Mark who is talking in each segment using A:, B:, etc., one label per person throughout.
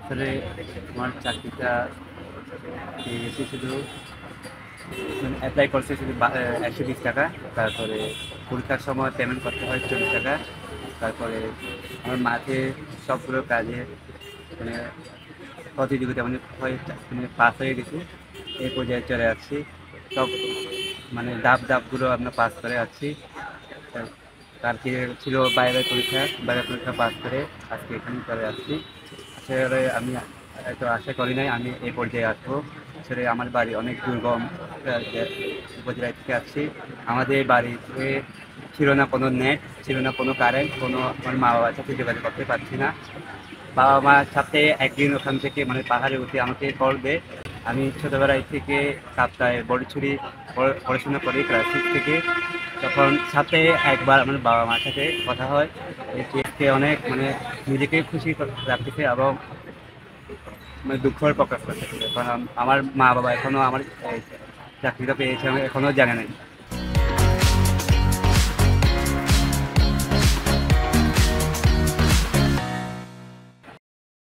A: আসলে আমার চাকরিটা পেয়ে গেছি শুধু অ্যাপ্লাই করছে শুধু 120 টাকা। তারপরে পরীক্ষার সময় পেমেন্ট করতে হয় 40 টাকা। তারপরে আমার মাঠে সবগুলো কাজে মানে প্রতিযোগিতা মানে পাস হয়ে গেছি, এই পর্যায়ে চলে আসছি। সব মানে ধাপগুলো আমরা পাস করে আসছি। কালকে ছিল বাইরের পরীক্ষা, বাইরের পরীক্ষা পাস করে আজকে এখানে চলে আসছি। আসলে আমি এত আশা করি নাই আমি এই পর্যায়ে আসবো। আসলে আমার বাড়ি অনেক দুর্গম উপজেলা থেকে আসছি। আমাদের বাড়িতে ছিল না কোনো নেট, ছিল না কোনো কারেন্ট, কোনো আমার মা বাবার সাথে যোগাযোগ করতে পারছি না। বাবা মার সাথে একদিন ওখান থেকে মানে পাহাড়ে উঠে আমাকে কল দেয়। আমি ছোটোবেলায় থেকে সপ্তাহে বড়ছড়ি পড়াশোনা করি ক্লাস 6 থেকে। তখন সাথে একবার আমার বাবা মার সাথে কথা হয়, এতে অনেক মানে নিজেকে খুশি রাখতেছে এবং মানে দুঃখের প্রকাশ করতেছে। কারণ আমার মা বাবা এখনো আমার চাকরিটা পেয়েছে এখনো জানে নাই।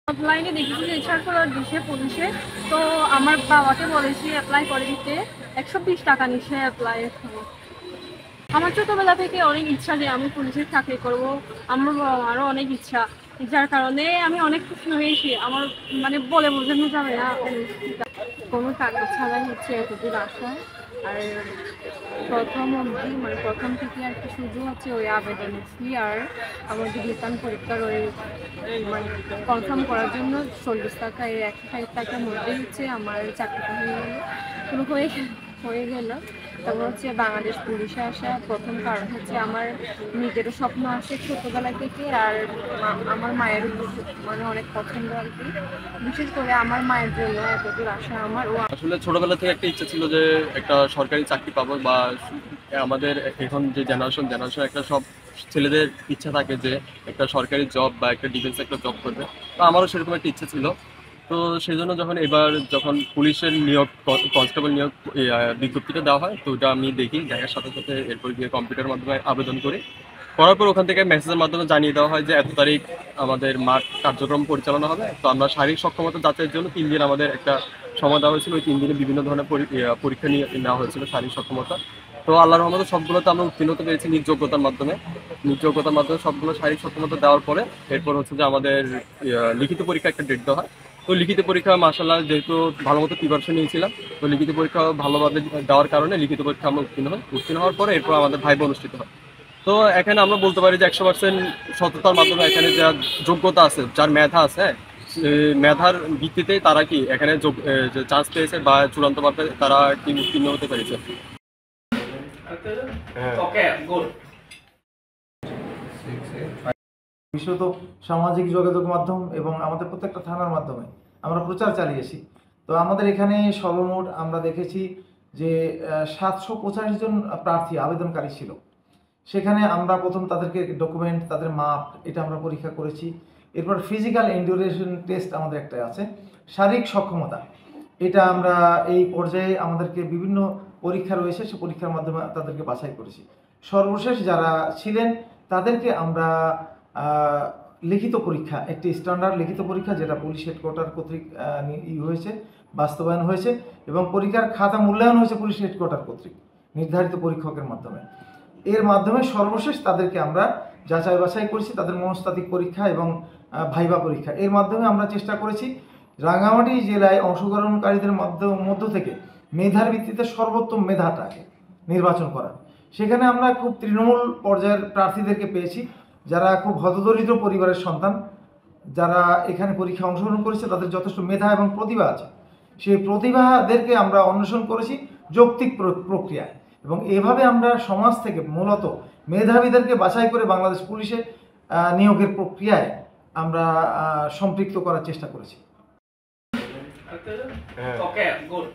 B: অফলাইনে দেখেছি যে ইচ্ছার করার দিছে পুলিশে, তো আমার বাবাকে বলেছি অ্যাপ্লাই করে দিতে। 120 টাকা নিচ্ছে অ্যাপ্লাই। আমার ছোটবেলা থেকে অনেক ইচ্ছা যে আমি পুলিশের চাকরি করব, আমার বাবা মারও অনেক ইচ্ছা, যার কারণে আমি অনেক খুশি হয়েছি। আমার মানে বলে বোঝানো যাবে না, কোনো কাগজ ছাড়াই হচ্ছে এতদূর আসা। আর প্রথম অবধি মানে প্রথম থেকে আর কি শুধু হচ্ছে ওই আবেদন আর আমাদের রিটার্ন পরীক্ষার ওই মানে কনফার্ম করার জন্য 40 টাকা, এই 160 টাকার মধ্যেই হচ্ছে আমার চাকরিটা হয়ে গেল। তারপর হচ্ছে বাংলাদেশ পুলিশে আসা প্রথম কারণ হচ্ছে আমার নিজেরও স্বপ্ন আসে ছোটবেলা থেকে, আর আমার মায়ের মানে অনেক পছন্দ আর কি। বিশেষ করে আমার মায়ের জন্য এতদূর আসা আমার।
C: আসলে ছোটবেলা থেকে একটা ইচ্ছা ছিল যে একটা সরকারি চাকরি পাবো, বা আমাদের এখন যে জেনারেশন একটা সব ছেলেদের ইচ্ছা থাকে যে একটা সরকারি জব বা একটা ডিফেন্স একটা জব করবে। তো আমারও সেরকম একটা ইচ্ছা ছিল। তো সেই জন্য যখন পুলিশের নিয়োগ কনস্টেবল নিয়োগ বিজ্ঞপ্তিটা দেওয়া হয়, তো ওটা আমি দেখার সাথে সাথে এরপর গিয়ে কম্পিউটারের মাধ্যমে আবেদন করার পর ওখান থেকে মেসেজের মাধ্যমে জানিয়ে দেওয়া হয় যে এত তারিখ আমাদের মাঠ কার্যক্রম পরিচালনা হবে। তো আমরা শারীরিক সক্ষমতা যাচাইয়ের জন্য 3 দিন আমাদের একটা সময় দেওয়া হয়েছিল। ওই 3 দিনে বিভিন্ন ধরনের পরীক্ষা নেওয়া হয়েছিল শারীরিক সক্ষমতা। তো আল্লাহর রহমতে সবগুলোতে আমরা উত্তীর্ণ হতে পেরেছি নিজ যোগ্যতার মাধ্যমে। সবগুলো শারীরিক সক্ষমতা দেওয়ার পরে এরপর হচ্ছে যে আমাদের লিখিত পরীক্ষা একটা ডেট দেওয়া হয়। তো লিখিত পরীক্ষা মাশাআল্লাহ যেহেতু ভালো মতো প্রিপারেশন নিয়েছিলাম, তো লিখিত পরীক্ষা ভালোভাবে দেওয়ার কারণে লিখিত পরীক্ষা আমরা উত্তীর্ণ হওয়ার পরে এরপর আমাদের ভাইবা অনুষ্ঠিত হয়। তো এখানে আমরা বলতে পারি যে 100% সততার মাধ্যমে এখানে যার যোগ্যতা আছে, যার মেধা আছে, মেধার ভিত্তিতে তারা কি এখানে চান্স পেয়েছে বা চূড়ান্তভাবে তারা কি উত্তীর্ণ হতে পেরেছে।
D: বিশেষত সামাজিক যোগাযোগ মাধ্যম এবং আমাদের প্রত্যেকটা থানার মাধ্যমে আমরা প্রচার চালিয়েছি। তো আমাদের এখানে সর্বমোট আমরা দেখেছি যে 785 জন প্রার্থী আবেদনকারী ছিল। সেখানে আমরা প্রথম তাদেরকে ডকুমেন্ট, তাদের মাপ, এটা আমরা পরীক্ষা করেছি। এরপর ফিজিক্যাল এন্ডুরেশন টেস্ট আমাদের একটা আছে, শারীরিক সক্ষমতা, এটা আমরা এই পর্যায়ে আমাদেরকে বিভিন্ন পরীক্ষা রয়েছে, সে পরীক্ষার মাধ্যমে তাদেরকে বাছাই করেছি। সর্বশেষ যারা ছিলেন তাদেরকে আমরা লিখিত পরীক্ষা, একটি স্ট্যান্ডার্ড লিখিত পরীক্ষা যেটা পুলিশ হেডকোয়ার্টার কর্তৃক হয়েছে, বাস্তবায়ন হয়েছে, এবং পরীক্ষার খাতা মূল্যায়ন হয়েছে পুলিশ হেডকোয়ার্টার কর্তৃক নির্ধারিত পরীক্ষকের মাধ্যমে। এর মাধ্যমে সর্বশেষ তাদেরকে আমরা যাচাই বাছাই করেছি, তাদের মনস্তাত্ত্বিক পরীক্ষা এবং ভাইবা পরীক্ষা। এর মাধ্যমে আমরা চেষ্টা করেছি রাঙ্গামাটি জেলায় অংশগ্রহণকারীদের মধ্য থেকে মেধার ভিত্তিতে সর্বোত্তম মেধাটাকে নির্বাচন করা। সেখানে আমরা খুব তৃণমূল পর্যায়ের প্রার্থীদেরকে পেয়েছি, যারা খুব হতদরিদ্র পরিবারের সন্তান, যারা এখানে পরীক্ষা অংশগ্রহণ করেছে, তাদের যথেষ্ট মেধা এবং প্রতিভা আছে। সেই প্রতিভাদেরকে আমরা অন্বেষণ করেছি যৌক্তিক প্রক্রিয়ায়, এবং এভাবে আমরা সমাজ থেকে মূলত মেধাবীদেরকে বাছাই করে বাংলাদেশ পুলিশে নিয়োগের প্রক্রিয়ায় আমরা সম্পৃক্ত করার চেষ্টা করেছি।
E: Okay, good.